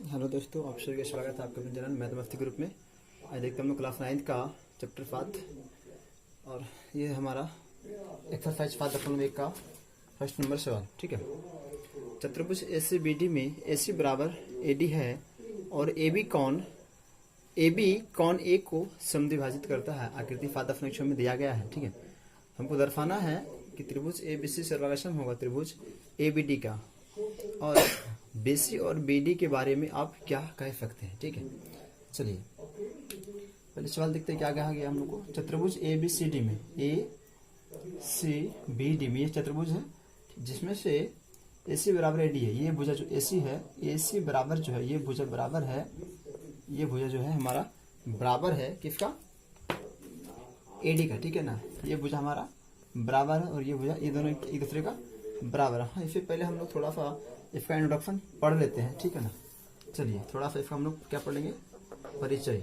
Hello दोस्तों, आप सभी का स्वागत है आपके अपने चैनल मैथमेटिक्स ग्रुप में। आज देखते हैं हम लोग क्लास 9 का चैप्टर 5 और ये हमारा एक्सरसाइज 5.1 का फर्स्ट नंबर सवाल। ठीक है, चतुर्भुज ACBD में AC बराबर AD है और AB कौन A को समद्विभाजित करता है। आकृति 5.1 में दिया गया है। ठीक है, हमको दर्शाना है कि त्रिभुज ABC सर्वगासम होगा त्रिभुज ABD का, और BC और BD के बारे में आप क्या कह सकते हैं। ठीक है, चलिए पहले सवाल देखते हैं क्या कहा गया हम लोग को। चतुर्भुज ABCD में ACBD में ये चतुर्भुज है जिसमें से AC बराबर AD है। ये भुजा जो AC है, AC बराबर जो है ये भुजा बराबर है, ये भुजा जो है हमारा बराबर है किसका, AD का। ठीक है ना, ये भुजा हमारा बराबर है और ये भुजा, ये दोनों एक दूसरे का बराबर है। हाँ, इससे पहले हम लोग थोड़ा सा इसका इंट्रोडक्शन पढ़ लेते हैं। ठीक है ना, चलिए थोड़ा सा इसका हम लोग क्या पढ़ेंगे, परिचय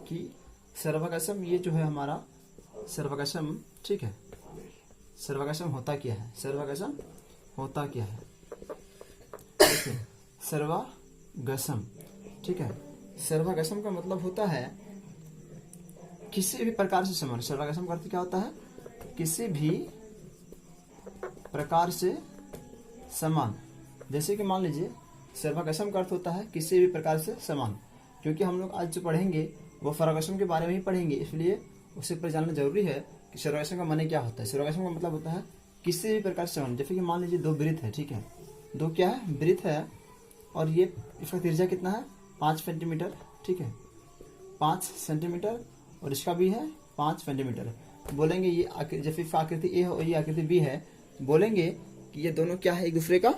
कि सर्वगासम ये जो है हमारा सर्वगासम। ठीक है, सर्वगासम होता क्या है, सर्वगासम होता क्या है। सर्वगासम, ठीक है, सर्वगासम का मतलब होता है किसी भी प्रकार से समान। सर्वगासम का अर्थ क्या होता है, किसी भी प्रकार से समान। जैसे कि मान लीजिए सर्वगासम का अर्थ होता है किसी भी प्रकार से समान, क्योंकि हम लोग आज जो पढ़ेंगे वो सर्वगासम के बारे में ही पढ़ेंगे, इसलिए उससे पर जानना जरूरी है कि सर्वगासम का माने क्या होता है। सर्वगासम का मतलब होता है किसी भी प्रकार से समान। जैसे कि मान लीजिए दो वृत्त है। ठीक है, दो क्या है, वृत्त है, और ये इसका त्रिज्या कितना है, 5 सेंटीमीटर। ठीक है, 5 सेंटीमीटर, और इसका भी है 5 सेंटीमीटर। बोलेंगे ये जैसे आकृति ए है और ये आकृति बी है, बोलेंगे कि ये दोनों क्या है, एक दूसरे का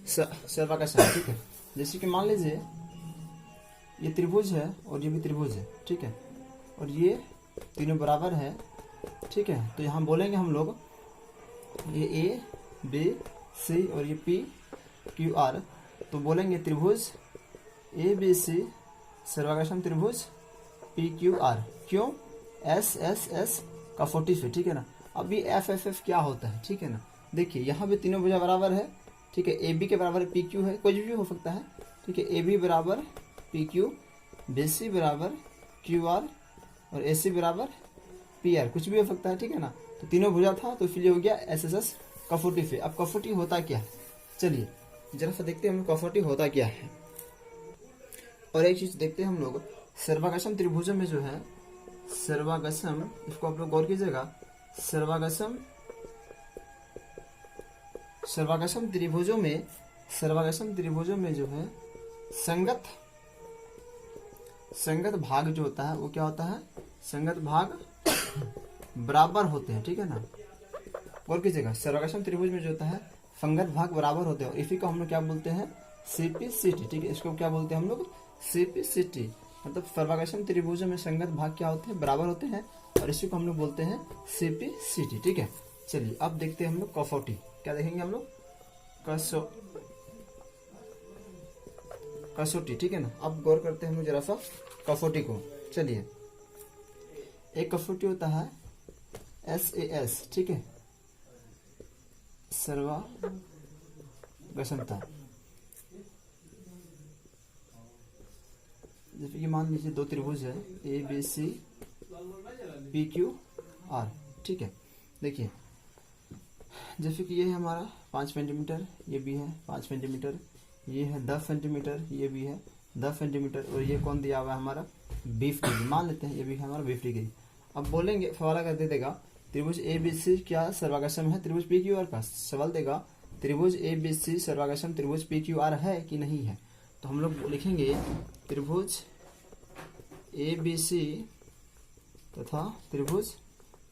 सर्वगासम है। ठीक है, जैसे कि मान लीजिए ये त्रिभुज है और ये भी त्रिभुज है। ठीक है, और ये तीनों बराबर है। ठीक है, तो यहाँ बोलेंगे हम लोग ये A B C और ये P Q R, तो बोलेंगे त्रिभुज ABC सर्वगासम त्रिभुज PQR। क्यों, S का 40 है। ठीक है ना, अब ये FF क्या होता है। ठीक है ना, देखिए यहाँ भी तीनों भुजा बराबर है। ठीक है, AB के बराबर PQ है, कुछ भी हो सकता है। ठीक है, AB बराबर PQ, BC बराबर QR और AC बराबर PR, कुछ भी हो सकता है। ठीक है ना, तो तीनों भुजा था तो इसलिए हो गया SSS का 40 है। अब का 40 होता क्या है, चलिए जरा सा देखते हैं हम लोग का 40 होता क्या है। और एक चीज देखते हैं हम लोग, सर्वगासम त्रिभुजों में जो है सर्वगासम, इसको आप लोग गौर कीजिएगा, सर्वगासम त्रिभुजों में जो है संगत भाग जो होता है वो क्या होता है, संगत भाग बराबर होते हैं। ठीक है ना, गौर कीजिएगा, सर्वगासम त्रिभुज में जो होता है संगत भाग बराबर होते हैं, और इसी को हम लोग क्या बोलते हैं, CPCT। ठीक है, इसको क्या बोलते हैं हम लोग, CPCT। मतलब सर्वगासम त्रिभुजों में संगत भाग क्या होते हैं, बराबर होते हैं, और इसी को हम लोग बोलते हैं CPCT। ठीक है, चलिए अब देखते हैं हम लोग कसौटी। क्या देखेंगे हम लोग, कसौटी। ठीक है ना, अब गौर करते हैं हम लोग जरा सा कसौटी को। चलिए, एक कसौटी होता है SAS। ठीक है, सर्वगासमता। जैसे कि मान लीजिए दो त्रिभुज है ABC PQR। ठीक है, देखिए जैसे कि ये है हमारा 5 सेंटीमीटर, ये भी है 5 सेंटीमीटर, ये है 10 सेंटीमीटर, ये भी है 10 सेंटीमीटर, और ये कौन दिया हुआ है हमारा 20 डिग्री, मान लेते हैं ये भी है हमारा 20 डिग्री। अब बोलेंगे सवाल कर दे देगा त्रिभुज ABC क्या सर्वगासम है त्रिभुज PQR का, सवाल देगा त्रिभुज ABC सर्वगासम त्रिभुज PQR है कि नहीं है। तो हम लोग लिखेंगे त्रिभुज ABC तथा त्रिभुज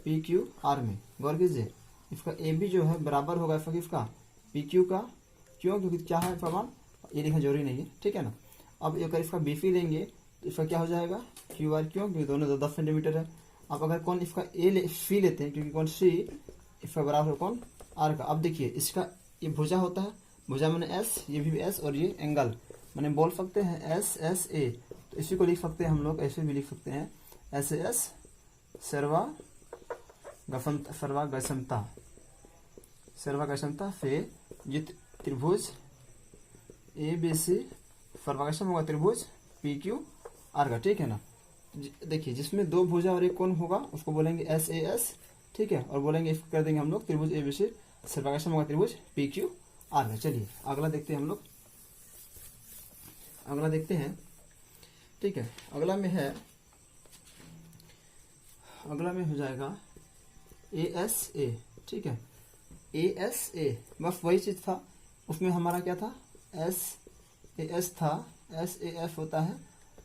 PQR में। गौर कीजिए, इसका AB जो है बराबर होगा इसका PQ का। क्यों, क्योंकि क्या है प्रमाण, ये लिखना जरूरी नहीं है। ठीक है ना, अब अगर इसका BC लेंगे तो इसका क्या हो जाएगा QR। क्यों, क्योंकि दोनों 10 सेंटीमीटर है। अब अगर कौन इसका C लेते हैं, क्योंकि कौन C इसका बराबर है कौन R का। अब देखिए इसका ये भुजा होता है, भुजा मैंने S, ये भी S, और ये एंगल मैंने बोल सकते हैं SSA। तो इसी को लिख सकते हैं हम लोग, ऐसे भी लिख सकते हैं SAS सर्वगासमता से ये त्रिभुज ABC सर्वाकर्षण होगा त्रिभुज पी क्यू आर का, ठीक है ना। देखिए जिसमें दो भुजा और एक कोण होगा उसको बोलेंगे एस ए एस, ठीक है, और बोलेंगे इसको कर देंगे हम लोग त्रिभुज ए बी सी, सर्वाकर्षण होगा त्रिभुज पी क्यू आर का। चलिए अगला देखते हैं हम लोग, अगला देखते हैं, ठीक है। अगला में हो जाएगा ए एस ए, ठीक है, ए एस ए, बस वही चीज था, उसमें हमारा क्या था, एस ए एस था, एस ए एफ होता है,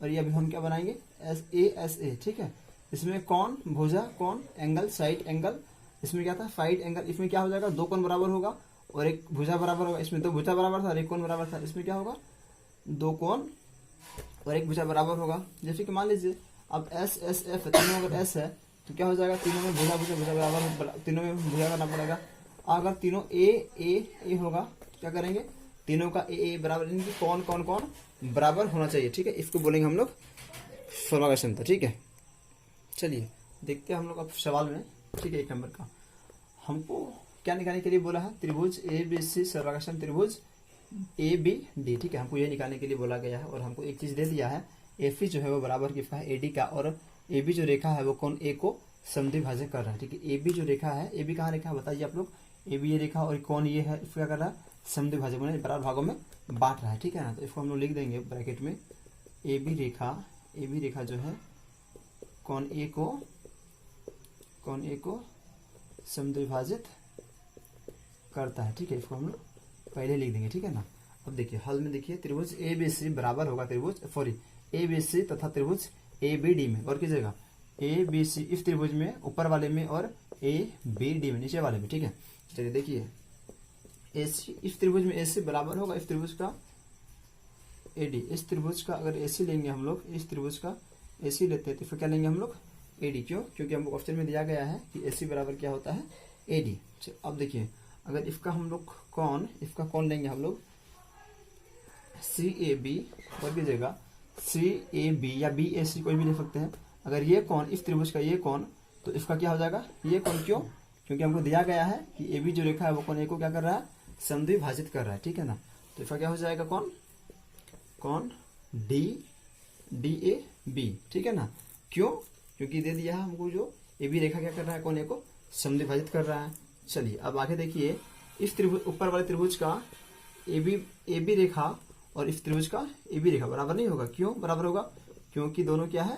और ये अभी हम क्या बनाएंगे, एस ए, ठीक है। इसमें कौन भुजा, कौन एंगल, साइड एंगल, इसमें क्या था साइड एंगल, इसमें क्या हो जाएगा, दो कोण बराबर होगा और एक भुजा बराबर होगा, इसमें दो भुजा बराबर था और एक कोण बराबर था, इसमें क्या होगा, दो कोण और एक भुजा बराबर होगा। जैसे कि मान लीजिए अब एस एस एफ, तीनों अगर एस है तो क्या हो जाएगा, तीनों में भुजा भुजा भुजा बराबर, तीनों में भुजा करना पड़ेगा। अगर तीनों ए होगा तो क्या करेंगे, तीनों का ए बराबर, इनकी कौन कौन कौन बराबर होना चाहिए, ठीक है, इसको बोलेंगे हम लोग सर्वाकर्षणता, ठीक है। चलिए देखते हैं हम लोग अब सवाल में, ठीक है। 1 नंबर का हमको क्या निकालने के लिए बोला है, त्रिभुज ए बी सी सर्वाकर्षण त्रिभुज ए बी डी, ठीक है, हमको ये निकालने के लिए बोला गया है। और हमको एक चीज दे दिया है, एफ जो है वो बराबर किसका है, एडी का, और ए बी जो रेखा है वो कौन ए को समद्विभाजक कर रहा है, ठीक है। ए बी जो रेखा है, ए बी कहाँ रेखा है बताइए आप लोग, ए बी ये रेखा और कौन ये है, इसको क्या कर रहा है, समद्विभाजक मैंने बराबर भागों में बांट रहा है, ठीक है ना। तो इसको हम लोग लिख देंगे ब्रैकेट में, ए बी रेखा जो है कौन ए को समद्विभाजित करता है, ठीक है, इसको हम लोग पहले लिख देंगे, ठीक है ना। अब देखिए हल में देखिए, त्रिभुज ए बी सी बराबर होगा ए बी सी तथा त्रिभुज ए बी डी में, और किस जगह, ए बी सी इस त्रिभुज में ऊपर वाले में और ए बी डी में नीचे वाले में, ठीक है। चलिए देखिए एसी इस त्रिभुज में एसी बराबर होगा इस त्रिभुज का एडी, इस त्रिभुज का अगर एसी लेंगे हम लोग, इस त्रिभुज का एसी लेते हैं तो फिर क्या लेंगे हम लोग, एडी, क्यों, क्योंकि हमको ऑप्शन में दिया गया है कि एसी बराबर क्या होता है, एडी। अब देखिए अगर इसका हम लोग इसका कौन लेंगे हम लोग, सी ए बी, और की जगह सी ए बी या बी ए सी कोई भी ले सकते हैं। अगर ये कौन इस त्रिभुज का ये कौन, तो इसका क्या हो जाएगा, ये कौन, क्यों, क्योंकि हमको दिया गया है कि ए बी जो रेखा है वो कौन ए को क्या कर रहा है, समद्विभाजित कर रहा है, ठीक है ना। तो इसका क्या हो जाएगा, कौन डी ए बी, ठीक है ना। क्यों, क्योंकि दे दिया है हमको जो ए बी रेखा क्या कर रहा है, कौन ए को समद्विभाजित कर रहा है। चलिए अब आगे देखिए, इस त्रिभुज ऊपर वाले त्रिभुज का ए बी रेखा और इस त्रिभुज का ए बी रेखा बराबर नहीं होगा, क्यों बराबर होगा, क्योंकि दोनों क्या है,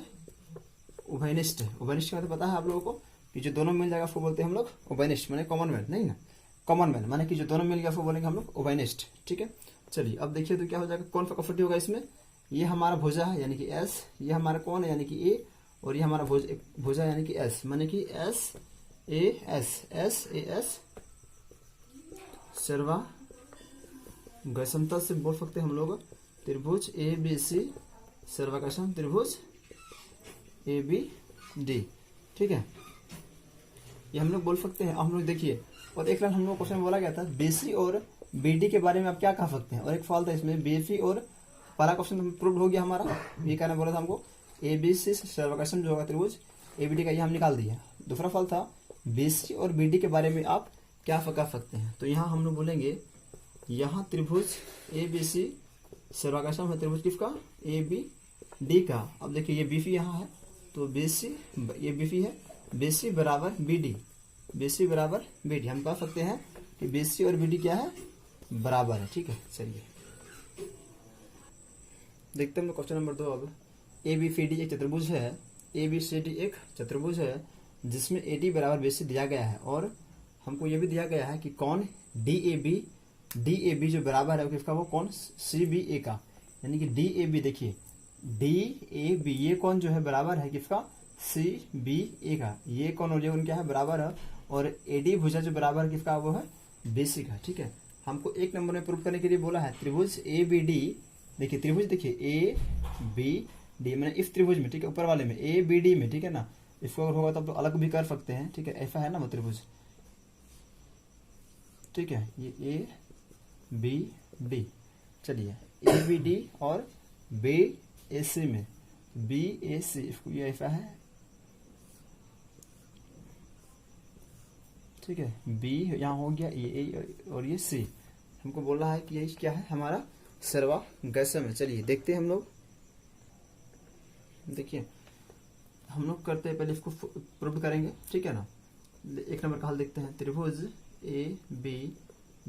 उभयनिष्ठ है। उभयनिष्ठ का तो पता है आप लोगों को कि जो दोनों मिल जाएगा उसको बोलते हैं हम लोग उभयनिष्ठ, माने कॉमन मैन, नहीं ना, कॉमन मैन माने कि जो दोनों मिल गया उसको बोलेंगे हम लोग उभयनिष्ठ, ठीक है। चलिए अब देखिए तो क्या हो जाएगा, कौन सा प्रॉपर्टी होगा इसमें, ये हमारा भुजा है यानी कि एस, ये हमारा कौन है यानी कि ए, और ये हमारा भुजा यानी कि एस, माने कि एस ए एस सर्वाकर्षणता से बोल सकते हैं हम लोग त्रिभुज ए बी सी सर्वाकर्षण त्रिभुज ए बी डी, ठीक है, ये हम लोग बोल सकते हैं। हम लोग देखिए, और एक लाइन हम लोग क्वेश्चन में बोला गया था बीसी और बीडी के बारे में आप क्या कह सकते हैं, और एक सवाल था इसमें बीसी और पहला क्वेश्चन प्रूव हो गया हमारा, ये कहना बोला था हमको ए बी सी सर्वाकर्षण जो होगा त्रिभुज ए बी डी का, ये हम निकाल दिया। दूसरा सवाल था बीसी और बीडी के बारे में आप क्या कह सकते हैं, तो यहाँ हम लोग बोलेंगे यहाँ त्रिभुज ए बी सी सर्वाकर्षण है त्रिभुज किसका, ए बी डी का। अब देखिए ये बीसी यहाँ है तो बीसी, ये बीसी है, बीसी बराबर बीडी, बीसी बराबर बीडी, हम कह सकते हैं कि बीसी और बीडी क्या है, बराबर है, ठीक है। चलिए देखते हैं हम लोग क्वेश्चन नंबर 2। अब ए बी सी डी एक चतुर्भुज है, ए बी सी डी एक चतुर्भुज है जिसमें ए डी बराबर बीसी दिया गया है, और हमको ये भी दिया गया है कि कौन डी ए बी जो बराबर है किसका, वो कौन सी बी ए का, यानी कि डी ए बी, देखिए डी ए बी ये कौन जो है बराबर है किसका, सी बी ए का, ये कौन और ये कौन क्या है, बराबर है, और ए डी भुजा जो बराबर है किसका, वो है बीसी का, ठीक है। हमको 1 नंबर में प्रूव करने के लिए बोला है त्रिभुज ए बी डी, देखिए त्रिभुज देखिए ए बी डी मैंने इस त्रिभुज में, ठीक है, ऊपर वाले में ए बी डी में, ठीक है ना, इसको अगर होगा तब तो अलग भी कर सकते हैं, ठीक है, ऐसा है ना वो त्रिभुज, ठीक है, ये ए बी डी। चलिए ए बी डी और बी ए सी में, बी ए सी इसको ये ऐसा है, ठीक है, बी यहाँ हो गया, ये ए और ये सी, हमको बोल रहा है कि ये क्या है हमारा सर्वागसम है। चलिए देखते हैं हम लोग। देखिए हम लोग करते हैं, पहले इसको प्रूव करेंगे, ठीक है ना। एक नंबर का हल देखते हैं। त्रिभुज ए बी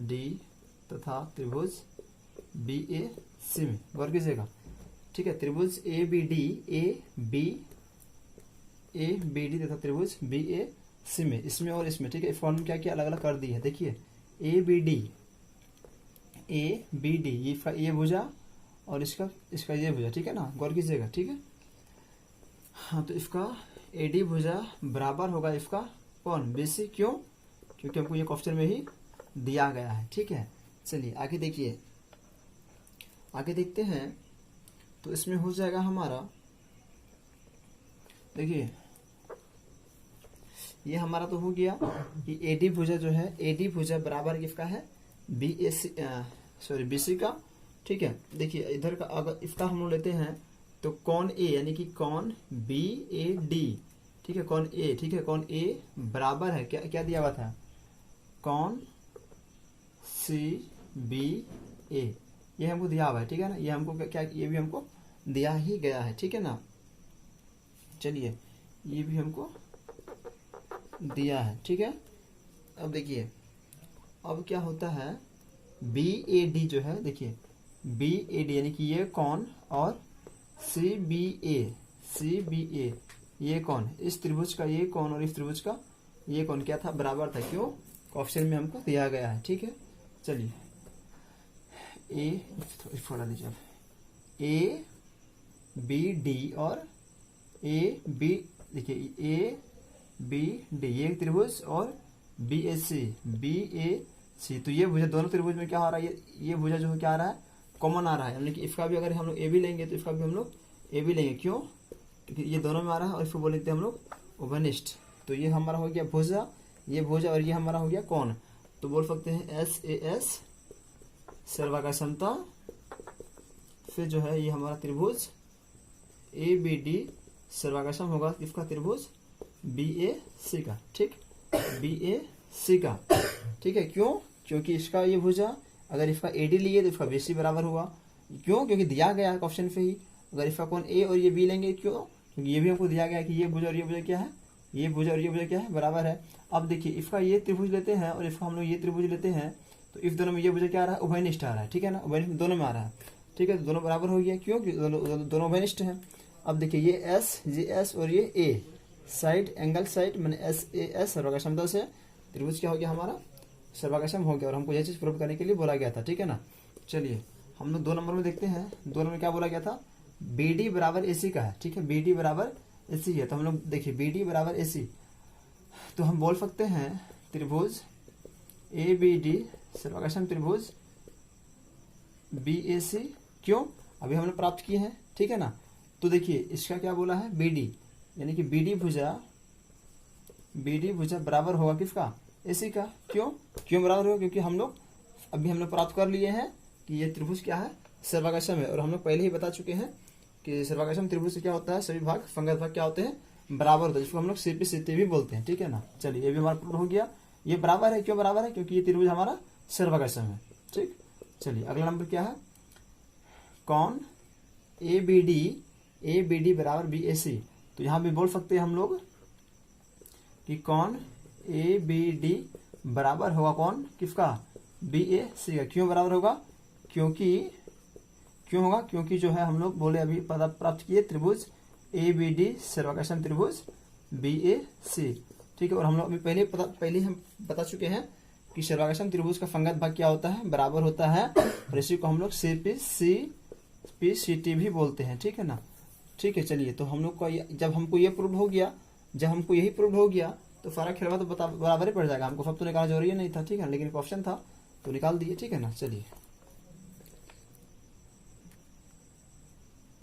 डी तथा त्रिभुज बी ए सी में, गौर कीजिएगा, ठीक है। त्रिभुज ए बी डी तथा त्रिभुज बी ए सी में, इसमें और इसमें, ठीक है। इस फॉर्म में क्या किया, अलग अलग कर दी है। देखिए ए बी डी इसका ये भुजा और इसका ये भुजा, ठीक है ना, गौर कीजिएगा, ठीक है। हाँ, तो इसका एडी भुजा बराबर होगा इसका कौन, बीसी। क्यों, क्योंकि हमको ये क्वेश्चन में ही दिया गया है, ठीक है। चलिए आगे देखिए, आगे देखते हैं। तो इसमें हो जाएगा हमारा, देखिए ये हमारा तो हो गया कि एडी भुजा जो है, एडी भुजा बराबर किसका है, बीसी का, ठीक है। देखिए इधर का अगर इसका हम लोग लेते हैं तो कौन ए, यानी कि कौन बी ए डी, ठीक है, कौन ए, ठीक है, कौन ए बराबर है, क्या क्या दिया हुआ था, कौन सी बी ए, ये हमको दिया हुआ है, ठीक है ना। ये हमको क्या, ये भी हमको दिया ही गया है, ठीक है ना। चलिए ये भी हमको दिया है, ठीक है। अब देखिए अब क्या होता है, बी ए डी जो है, देखिए बी ए डी यानी कि ये कौन, और सी बी ए ये कौन, इस त्रिभुज का ये कौन और इस त्रिभुज का ये कौन क्या था, बराबर था। क्यों, ऑप्शन में हमको दिया गया है, ठीक है। चलिए ए फोड़ा दीजिए आप, ए बी डी और ए बी, देखिए ए बी डी ये त्रिभुज और बी ए सी, तो ये भुजा दोनों त्रिभुज में क्या हो रहा है, ये भुजा जो है क्या आ रहा है, कॉमन आ रहा है, यानी कि इसका भी अगर हम लोग ए बी लेंगे तो इसका भी हम लोग ए बी लेंगे। क्यों, क्योंकि ये दोनों में आ रहा है और इसको बोल देते हैं हम लोग ओवनिस्ट। तो ये हमारा हो गया भुजा, ये भुजा, और ये हमारा हो गया कौन, तो बोल सकते हैं एस ए एस सर्वागसमता। फिर जो है ये हमारा त्रिभुज ए बी डी सर्वागसम होगा इसका त्रिभुज बी ए सी का, ठीक, बी ए सी का, ठीक है। क्यों, क्योंकि इसका ये भुजा अगर इसका ए डी लिए तो इसका बी सी बराबर होगा। क्यों, क्योंकि दिया गया है क्वेश्चन पे ही। अगर इसका कौन ए और ये बी लेंगे, क्यों, क्योंकि ये भी हमको दिया गया है कि ये भुजा और ये भुजा क्या है, ये भुजा और ये भुजा क्या है, बराबर है। अब देखिए इसका ये त्रिभुज लेते हैं और इसका हम लोग ये त्रिभुज लेते हैं, तो इस दोनों में ये भुजा क्या आ रहा है, उभयनिष्ठ आ रहा है, ठीक है ना, उभयनिष्ठ दोनों में आ रहा है, ठीक है। तो दोनों बराबर हो गया, क्यों, दोनों उभयनिष्ठ हैं। अब देखिए ये एस, ये एस और ये ए, साइड एंगल साइड मैंने एस ए एस सर्वागसमता से त्रिभुज क्या हो गया हमारा, सर्वागसम हो गया, और हमको यह चीज प्रूव करने के लिए बोला गया था, ठीक है ना। चलिए हम लोग 2 नंबर में देखते हैं। 2 नंबर में क्या बोला गया था, बी डी बराबर ए सी का है, ठीक है, बी डी बराबर ए सी है। तो हम लोग देखिए बी डी बराबर ए सी, तो हम बोल सकते हैं त्रिभुज ए बी डी सर्वागसम त्रिभुज बी ए सी। क्यों, अभी हमने प्राप्त किए हैं, ठीक है ना। तो देखिए इसका क्या बोला है, बी डी, यानी कि बी डी भुजा बराबर होगा किसका, ए सी का। क्यों, क्यों बराबर होगा, क्योंकि हम लोग अभी हमने प्राप्त कर लिए हैं कि ये त्रिभुज क्या है, सर्वागसम है। और हम लोग पहले ही बता चुके हैं कि सर्वागसम त्रिभुज से क्या होता है, सभी भाग फंगत भाग क्या होते हैं, बराबर होता है, जिसको हम लोग सीपी सीटी भी बोलते हैं, ठीक है ना। चलिए ये भी हमारा प्रूव हो गया, ये बराबर है। क्यों बराबर है, क्योंकि ये त्रिभुज हमारा सर्वागसम है, ठीक। चलिए अगला नंबर क्या है, कौन ए बी डी बराबर बी ए सी। तो यहाँ भी बोल सकते हैं हम लोग कि कौन ए बी डी बराबर होगा कौन, किसका, बी ए सी का। क्यों बराबर होगा, क्यों होगा, क्योंकि जो है हम लोग बोले अभी पता प्राप्त किए त्रिभुज ए बी डी सर्वागसम त्रिभुज बी ए सी, ठीक है। और हम लोग अभी पहले हम बता चुके हैं कि सर्वागसम त्रिभुज का फंगत भाग क्या होता है, बराबर होता है, और इसी को हम लोग सी सी टी भी बोलते हैं, ठीक है ना। ठीक है, चलिए तो हम लोग का जब हमको ये प्रूव हो गया, जब हमको यही प्रूव हो गया तो सारा खेलवा तो बराबर ही पड़ जाएगा। हमको सब तो निकालना जरूरी नहीं था, ठीक है, लेकिन ऑप्शन था तो निकाल दिए, ठीक है ना। चलिए